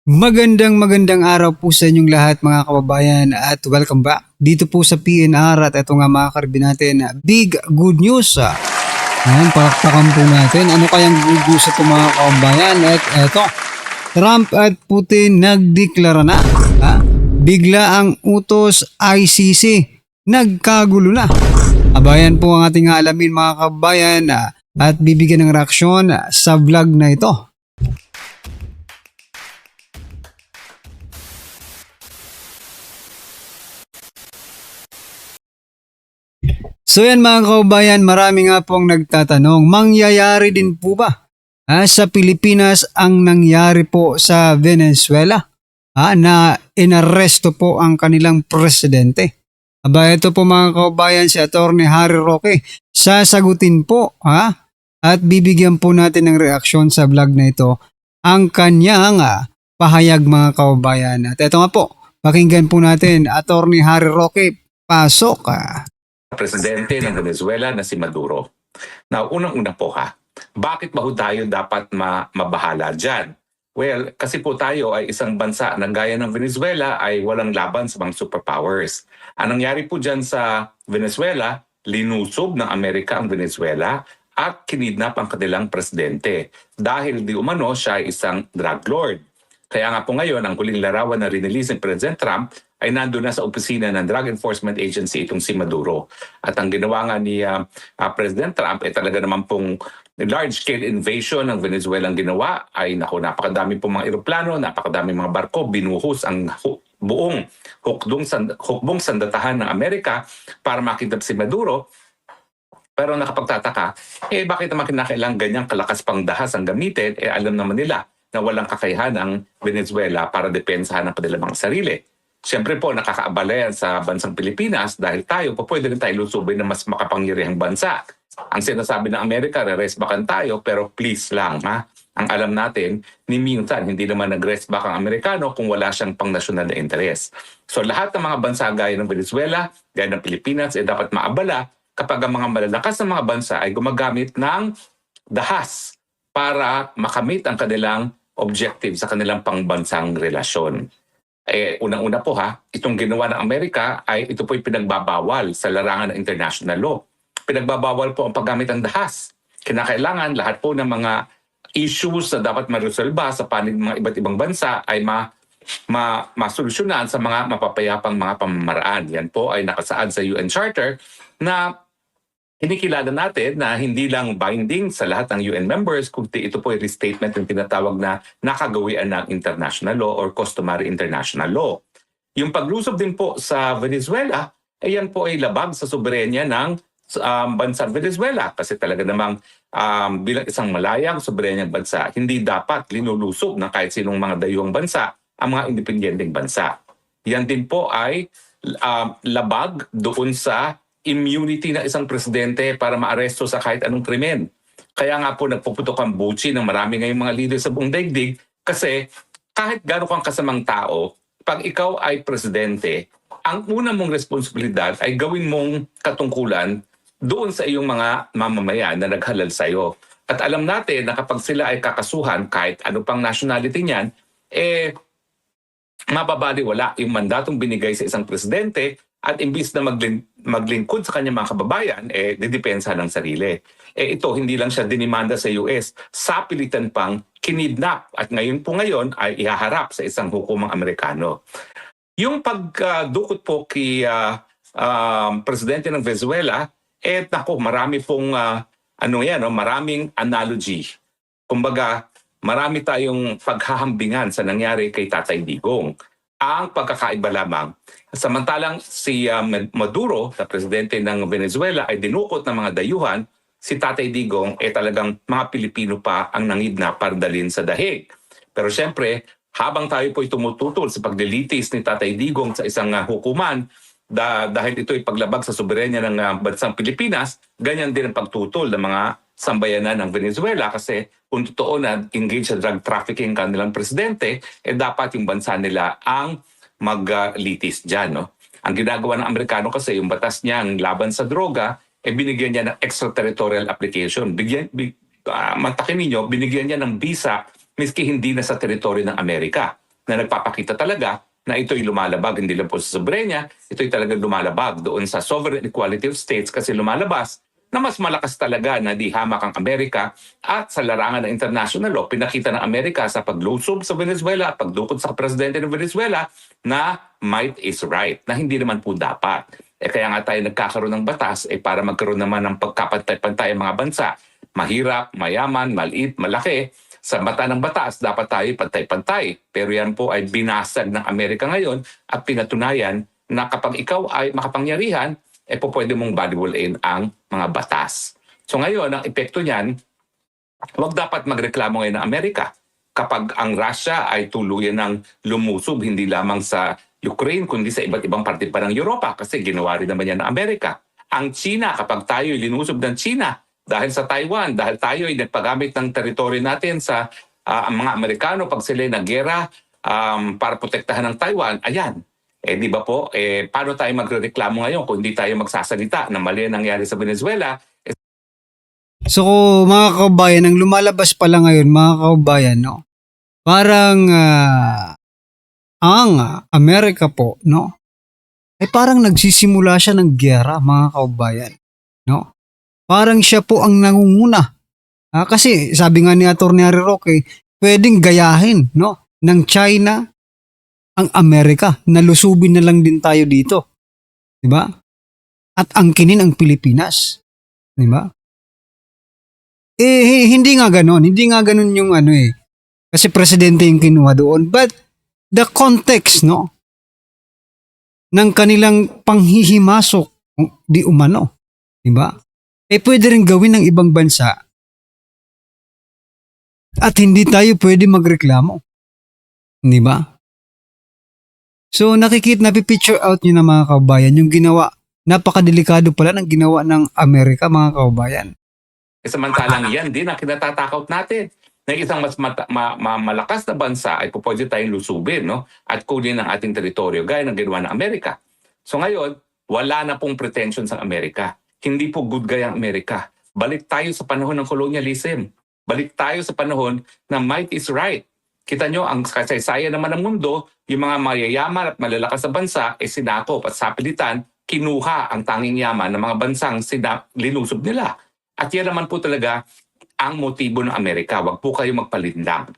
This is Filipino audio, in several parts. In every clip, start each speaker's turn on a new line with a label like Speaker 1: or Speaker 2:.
Speaker 1: Magandang araw po sa inyong lahat mga kababayan at welcome back dito po sa PNR at ito nga mga karbi natin, big good news. Ayan, palakpakan po natin. Ano kayang good news ito mga kababayan? At eto, Trump at Putin nagdeklara na. Bigla ang utos ICC. Nagkagulo na. Abayan po ang ating alamin mga kababayan at bibigyan ng reaksyon sa vlog na ito. So yan mga kaubayan, marami nga pong nagtatanong, mangyayari din po ba sa Pilipinas ang nangyari po sa Venezuela na inaresto po ang kanilang presidente? Aba ito po mga kaubayan, si Atty. Harry Roque, sasagutin po at bibigyan po natin ng reaksyon sa vlog na ito ang kanyang pahayag mga kaubayan. At ito nga po, pakinggan po natin, Atty. Harry Roque, pasok.
Speaker 2: Presidente ng Venezuela na si Maduro. Now, unang-una po bakit ba tayo dapat mabahala dyan? Well, kasi po tayo ay isang bansa na gaya ng Venezuela ay walang laban sa mga superpowers. Ang nangyari po dyan sa Venezuela, linusob ng Amerika ang Venezuela at kinidnap ang kanilang presidente dahil di umano siya ay isang drug lord. Kaya nga po ngayon, ang huling larawan na rinilis ng President Trump ay nandun na sa opisina ng Drug Enforcement Agency itong si Maduro. At ang ginawa nga ni President Trump ay talaga naman pong large-scale invasion ng Venezuela ang ginawa ay napakadami pong mga eroplano, napakadami mga barko, binuhos ang buong hukbong sandatahan ng Amerika para makita si Maduro. Pero nakapagtataka, bakit naman kinakailangan ganyang kalakas pang dahas ang gamitin? Alam naman nila na walang kakayahan ang Venezuela para depensahan ang kanilang mga sarili. Siyempre po, nakakaabala yan sa bansang Pilipinas dahil tayo, pwede rin tayo lusubin na mas makapangyarihang bansa. Ang sinasabi ng Amerika, re-restbackan tayo, pero please lang, ang alam natin, ni minsan, hindi naman nag-restback ang Amerikano kung wala siyang pang-nasyonal na interes. So lahat ng mga bansa gaya ng Venezuela, gaya ng Pilipinas, dapat maabala kapag ang mga malalakas na mga bansa ay gumagamit ng dahas para makamit ang kanilang objective sa kanilang pangbansang relasyon. Unang-una po itong ginawa ng Amerika ay ito po'y pinagbabawal sa larangan ng international law. Pinagbabawal po ang paggamit ng dahas. Kinakailangan lahat po ng mga issues na dapat maresolba sa panig ng mga iba't ibang bansa ay masolusyonan sa mga mapapayapang mga pamamaraan. Yan po ay nakasaad sa UN Charter na kinikilala natin na hindi lang binding sa lahat ng UN members, kundi ito po ay restatement ng tinatawag na nakagawian ng international law or customary international law. Yung paglusob din po sa Venezuela, yan po ay labag sa soberenya ng bansang Venezuela kasi talaga namang bilang isang malayang soberenyang bansa, hindi dapat linulusob ng kahit sinong mga dayuhang bansa ang mga independenteng bansa. Yan din po ay labag doon sa immunity ng isang presidente para maaresto sa kahit anong krimen. Kaya nga po nagpuputok ang buchi ng marami ngayong mga leader sa buong daigdig kasi kahit gano'n kang kasamang tao, pag ikaw ay presidente, ang una mong responsibilidad ay gawin mong katungkulan doon sa iyong mga mamamayan na naghalal sa iyo. At alam natin na kapag sila ay kakasuhan, kahit ano pang nationality niyan, mababaliwala yung mandatong binigay sa isang presidente at imbis na maglingkod sa kanyang mga kababayan, didepensa ng sarili. Ito, hindi lang siya dinimanda sa US, sapilitan pang kinidnap at ngayon ay ihaharap sa isang hukumang Amerikano. Yung pagdukot po kay presidente ng Venezuela, marami pong maraming analogy. Kumbaga, marami tayong paghahambingan sa nangyari kay Tatay Digong. Ang pagkakaiba lamang, samantalang si Maduro, na presidente ng Venezuela, ay dinukot ng mga dayuhan, si Tatay Digong talagang mga Pilipino pa ang nangidna para dalhin sa dahig. Pero siyempre, habang tayo po'y tumututol sa paglilitis ni Tatay Digong sa isang hukuman, dahil ito ay paglabag sa soberenya ng bansang Pilipinas, ganyan din ang pagtutol ng mga sambayanan ng Venezuela kasi kung totoo na engage sa drug trafficking kanilang presidente, dapat yung bansa nila ang maglitis dyan. No? Ang ginagawa ng Amerikano kasi yung batas niya ang laban sa droga, binigyan niya ng extraterritorial application. Mantakin ninyo, binigyan niya ng visa miski hindi na sa teritoryo ng Amerika. na nagpapakita talaga na ito'y lumalabag, hindi lang po sa soberenya, ito'y talagang lumalabag doon sa sovereign equality of states kasi lumalabas na mas malakas talaga na di hamak ang Amerika at sa larangan ng international law, pinakita ng Amerika sa paglusob sa Venezuela at pagdukot sa presidente ng Venezuela na might is right, na hindi naman po dapat. Kaya nga tayo nagkakaroon ng batas para magkaroon naman ng pagkapantay-pantay ang mga bansa. Mahirap, mayaman, maliit, malaki. Sa mata ng batas, dapat tayo pantay-pantay. Pero yan po ay binasag ng Amerika ngayon at pinatunayan na kapag ikaw ay makapangyarihan, po pwede mong baliwalain ang mga batas. So ngayon, ang epekto niyan, huwag dapat magreklamo ngayon ng Amerika kapag ang Russia ay tuluyan ng lumusob hindi lamang sa Ukraine kundi sa iba't ibang parte pa ng Europa kasi ginawa rin naman yan ng Amerika. Ang China, kapag tayo linusob ng China dahil sa Taiwan, dahil tayo ay nagpagamit ng teritoryo natin sa mga Amerikano pag sila naggera para protektahan ng Taiwan, ayan. Di ba po, paano tayo magreklamo ngayon kung hindi tayo magsasalita na mali ang nangyari sa Venezuela?
Speaker 1: So mga kaubayan, ang lumalabas pala ngayon mga kaubayan, no? Parang ang Amerika po, no? Ay parang nagsisimula siya ng giyera mga kaubayan, no? Parang siya po ang nangunguna. Kasi sabi nga ni Atty. Harry Roque, pwedeng gayahin, no? Ng China ang Amerika, nalusubin na lang din tayo dito. 'Di ba? At angkinin ang Pilipinas. 'Di ba? Hindi nga ganoon yung kasi presidente yung kinuha doon. But the context, no, ng kanilang panghihimasok di umano, 'di ba? Pwede rin gawin ng ibang bansa. At hindi tayo pwede magreklamo. 'Di ba? So napipicture out niyo na mga kaubayan yung ginawa. Napakadelikado pala ng ginawa ng Amerika mga kaubayan.
Speaker 2: Samantalang yan din ang kinatatakot natin. Na isang mas malakas na bansa ay pwede tayong lusubin, no? At kunin ang ating teritoryo gaya ng ginawa ng Amerika. So ngayon, wala na pong pretension sa Amerika. Hindi po good guy ang Amerika. Balik tayo sa panahon ng colonialism. Balik tayo sa panahon na might is right. Kita nyo, ang kasaysayan naman ng mundo, yung mga mayayaman at malalakas na bansa, sinakop at sapilitan, kinuha ang tanging yaman ng mga bansang linusob nila. At yan naman po talaga ang motibo ng Amerika. Huwag po kayo magpalinlang.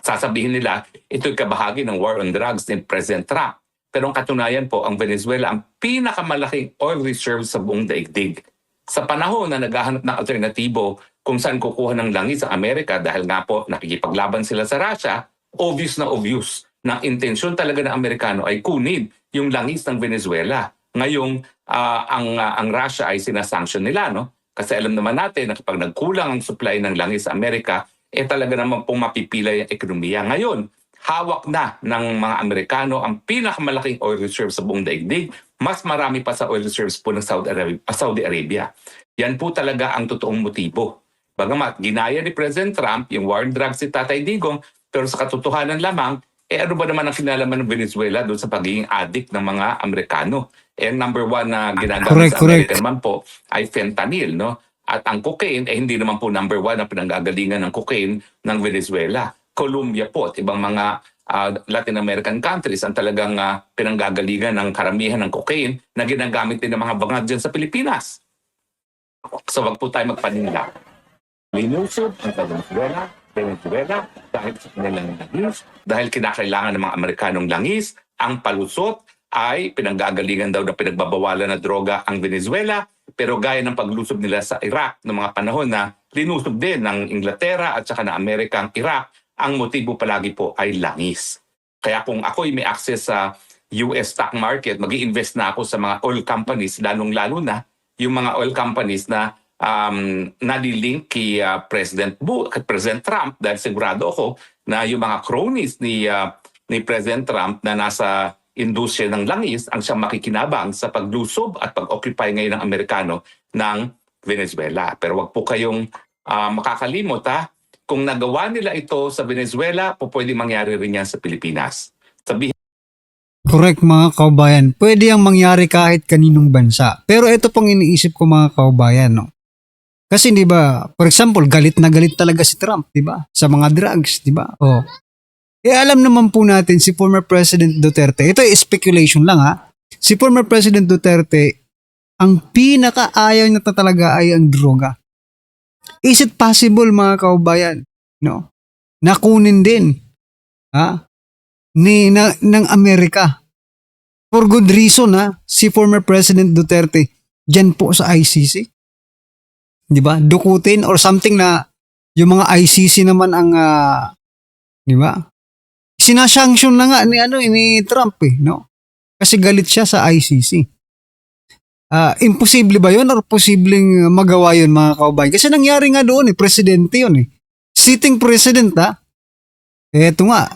Speaker 2: Sasabihin nila, ito'y kabahagi ng war on drugs ni President Trump. Pero ang katunayan po, ang Venezuela ang pinakamalaking oil reserves sa buong daigdig. Sa panahon na naghahanap ng alternatibo kung saan kukuha ng langis ang Amerika dahil nga po nakikipaglaban sila sa Russia, obvious na intensyon talaga ng Amerikano ay kunin yung langis ng Venezuela. Ngayong ang Russia ay sinasanction nila, no? Kasi alam naman natin na kapag nagkulang ang supply ng langis sa Amerika, talaga naman pong mapipilay ang ekonomiya. Ngayon, hawak na ng mga Amerikano ang pinakamalaking oil reserves sa buong daigdig. Mas marami pa sa oil reserves po ng Saudi Arabia. Yan po talaga ang totoong motibo. Bagamat ginaya ni President Trump yung war on drugs si Tatay Digong, pero sa katotohanan lamang, ano ba naman ang kinalaman ng Venezuela doon sa pagiging addict ng mga Amerikano? Number one na ginagamit sa Amerika naman po ay fentanyl, no? At ang cocaine, hindi naman po number one na pinanggagalingan ng cocaine ng Venezuela. Colombia po at ibang mga Latin American countries ang talagang pinanggagalingan ng karamihan ng cocaine na ginagamit din ng mga bangag dyan sa Pilipinas. So wag po tayo magpaninla. Linusob ang Venezuela dahil sa kanilang langis, dahil kinakailangan ng mga Amerikanong langis, ang palusot ay pinanggagalingan daw na pinagbabawalan na droga ang Venezuela, pero gaya ng paglusob nila sa Iraq noong mga panahon na linusob din ng Inglaterra at saka ng Amerika ang Iraq, ang motibo palagi po ay langis. Kaya kung ako'y may access sa US stock market, mag-i-invest na ako sa mga oil companies, lalong-lalo na yung mga oil companies na nalilink kay President Trump dahil sigurado ako na yung mga cronies ni President Trump na nasa industriya ng langis ang siyang makikinabang sa paglusob at pag-occupy ngayon ng Amerikano ng Venezuela. Pero wag po kayong makakalimot kung nagawa nila ito sa Venezuela, pwede mangyari rin yan sa Pilipinas.
Speaker 1: Correct mga kaubayan. Pwede yang mangyari kahit kaninong bansa. Pero ito pong iniisip ko mga kaubayan, no? Kasi 'di ba, for example, galit na galit talaga si Trump, 'di ba? Sa mga drugs, 'di ba? alam naman po natin si former President Duterte, ito ay speculation lang ha, si former President Duterte, ang pinakaayaw niya talaga ay ang droga. Is it possible mga kaubayan, no? Nakunin din ha, ng Amerika. For good reason ha, si former President Duterte dyan po sa ICC. Di ba? Dukutin or something na yung mga ICC naman ang, di ba? Sinasanction na nga ni Trump no? Kasi galit siya sa ICC. Imposible ba yun or posibleng magawa yun mga kaubayan? Kasi nangyari nga doon presidente yun Sitting president eto nga,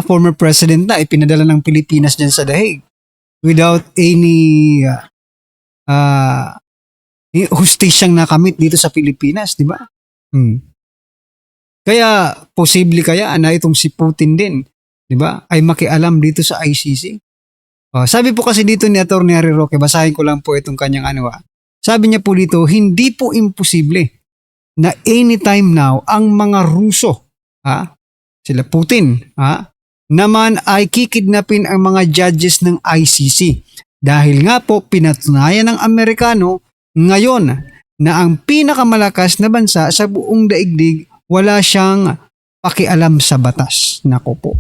Speaker 1: former president na, ipinadala ng Pilipinas dyan sa The Hague without any hustisyang nakamit dito sa Pilipinas, di ba? Kaya, posible kaya na itong si Putin din, di ba, ay makialam dito sa ICC. Sabi po kasi dito ni Atty. Harry Roque, basahin ko lang po itong kanyang Sabi niya po dito, hindi po imposible na anytime now ang mga Ruso, sila Putin, naman ay kikidnapin ang mga judges ng ICC. Dahil nga po pinatunayan ng Amerikano ngayon na ang pinakamalakas na bansa sa buong daigdig wala siyang pakialam sa batas. Nako po.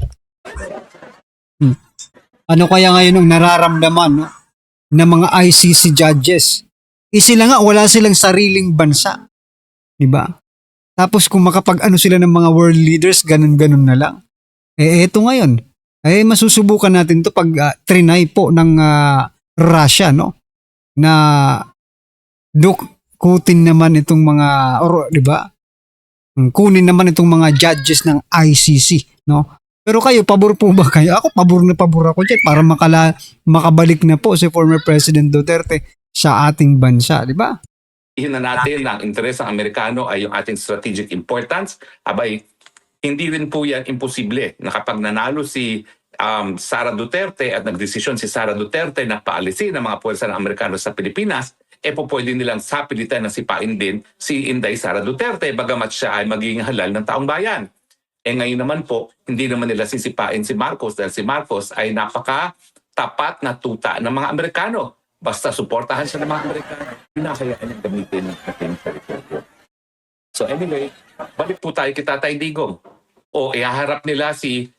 Speaker 1: Ano kaya ngayon ang nararamdaman ng mga ICC judges? Sila nga wala silang sariling bansa. Diba? Tapos kung makapag-ano sila ng mga world leaders, ganun-ganun na lang. Eto ngayon. Masusubukan natin to pag trinay po ng Russia, no? Na kutin naman itong mga, diba? Kunin naman itong mga judges ng ICC, no? Pero kayo, pabor po ba kayo? Ako, pabor na pabor ako dyan para makabalik na po si former President Duterte sa ating bansa, di ba?
Speaker 2: Ihin na natin na ang interes ng Amerikano ay yung ating strategic importance. Abay, hindi rin po yan imposible na kapag nanalo si Sara Duterte at nagdesisyon si Sara Duterte na paalisin ang mga puwersa ng Amerikano sa Pilipinas, po pwede nilang sapilitan na sipain din si Inday Sara Duterte bagamat siya ay magiging halal ng taong bayan. Ngayon naman po, hindi naman nila sisipain si Marcos dahil si Marcos ay napaka-tapat na tuta ng mga Amerikano. Basta suportahan siya ng mga Amerikano, pinakayaan niyang gamitin ng ating teritoryo. So anyway, balik po tayo kay Tatay Digong. Ihaharap nila si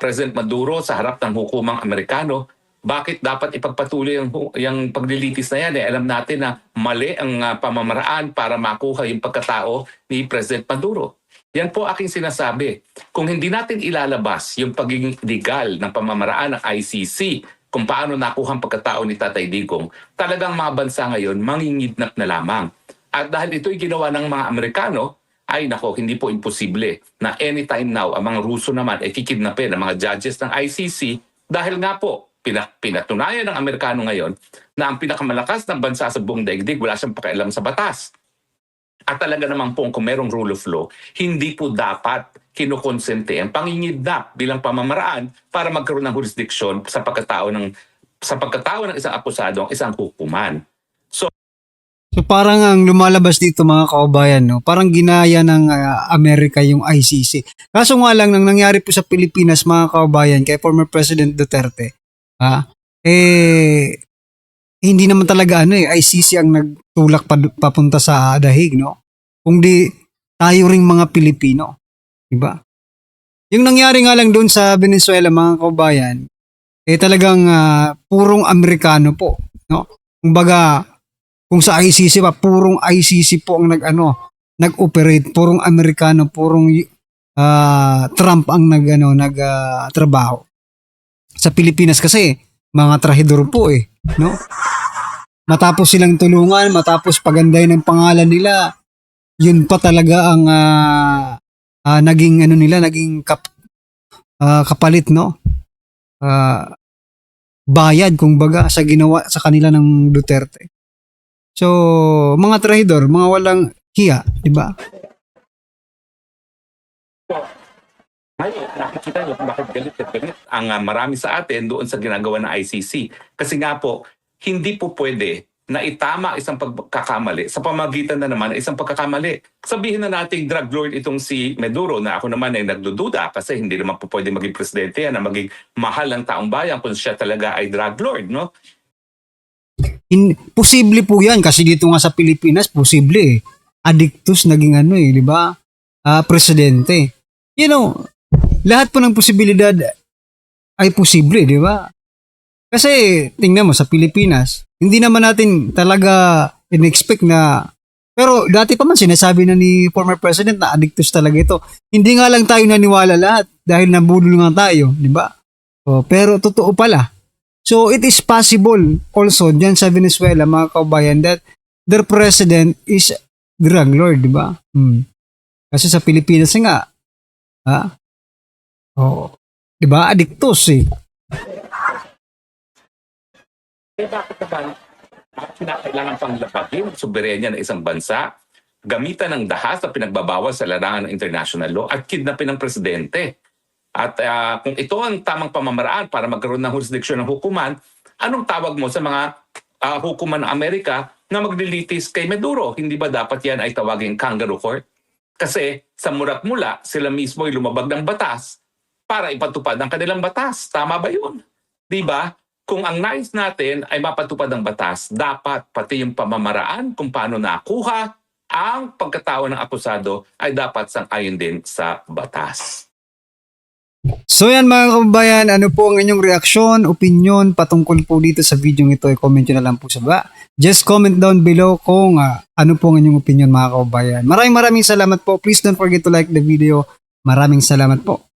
Speaker 2: President Maduro sa harap ng hukumang Amerikano. Bakit dapat ipagpatuloy yung paglilitis na yan? Alam natin na mali ang pamamaraan para makuha yung pagkatao ni President Maduro. Yan po aking sinasabi. Kung hindi natin ilalabas yung pagiging legal ng pamamaraan ng ICC, kung paano nakuha ang pagkatao ni Tatay Digong, talagang mga bansa ngayon mangingidnap na lamang. At dahil ito'y ginawa ng mga Amerikano, ay nako, hindi po imposible na anytime now, ang mga Ruso naman ay kikidnapin ang mga judges ng ICC dahil nga po, pinatunayan ng Amerikano ngayon na ang pinakamalakas na bansa sa buong daigdig wala siyang pakialam sa batas. At talaga naman po kung merong rule of law, hindi po dapat kinukonsente ang pangingidnap bilang pamamaraan para magkaroon ng jurisdiction sa pagkatao ng isang akusado ang isang hukuman.
Speaker 1: So parang ang lumalabas dito mga kaubayan, no? Parang ginaya ng Amerika yung ICC. Kaso nga lang nang nangyari po sa Pilipinas mga kaubayan kay former President Duterte, hindi naman talaga ICC ang nagtulak papunta sa The Hague, no? Kundi tayo ring mga Pilipino, diba? Yung nangyari nga lang doon sa Venezuela mga kaubayan, talagang purong Amerikano po, no? Kumbaga, kung sa ICC pa, purong ICC po ang nag-operate, purong Amerikano, purong Trump ang nagtrabaho. Sa Pilipinas kasi, mga trahidor po no? Matapos silang tulungan, matapos paganday ng pangalan nila, yun pa talaga ang naging naging kapalit, no? Bayad kumbaga sa ginawa sa kanila ng Duterte. So, mga trahidor, mga walang hiya, di ba?
Speaker 2: Ngayon, nakikita nyo kung bakit galit at galit ang marami sa atin doon sa ginagawa ng ICC. Kasi nga po, hindi po pwede na itama isang pagkakamali sa pamagitan na naman ng isang pagkakamali. Sabihin na nating drug lord itong si Maduro na ako naman ay nagdududa kasi hindi naman po pwede maging presidente yan na maging mahal ng taong bayan kung siya talaga ay drug lord, no?
Speaker 1: Posible po yan kasi dito nga sa Pilipinas, posible eh. Addictus naging ano eh, di ba? Presidente. You know, lahat po ng posibilidad ay posible, di ba? Kasi tingnan mo sa Pilipinas, hindi naman natin talaga in-expect na, pero dati pa man sinasabi na ni former president na addictus talaga ito. Hindi nga lang tayo naniwala lahat dahil nabudol nga tayo, di ba? Pero totoo pala. So it is possible also dyan sa Venezuela, mga kaubayan, that their president is drug lord, di ba? Kasi sa Pilipinas nga, di ba? Addictus eh.
Speaker 2: Bakit naman kinakailangan pang labagin ang soberenya ng isang bansa, gamitan ng dahas na pinagbabawal sa larangan ng international law at kidnapin ng presidente? At kung ito ang tamang pamamaraan para magkaroon ng jurisdiksyon ng hukuman, anong tawag mo sa mga hukuman ng Amerika na maglilitis kay Maduro? Hindi ba dapat yan ay tawaging kangaroo court? Kasi sa mulat-mula, sila mismo ay lumabag ng batas para ipatupad ang kanilang batas. Tama ba yun? Di ba? Kung ang nais natin ay mapatupad ang batas, dapat pati yung pamamaraan kung paano nakuha ang pagkatao ng akusado ay dapat sang-ayon din sa batas.
Speaker 1: So yan mga kababayan, ano po ang inyong reaksyon, opinion patungkol po dito sa video ito, i-comment nyo na lang po sa baba. Just comment down below kung ano po ang inyong opinion mga kababayan. Maraming salamat po. Please don't forget to like the video. Maraming salamat po.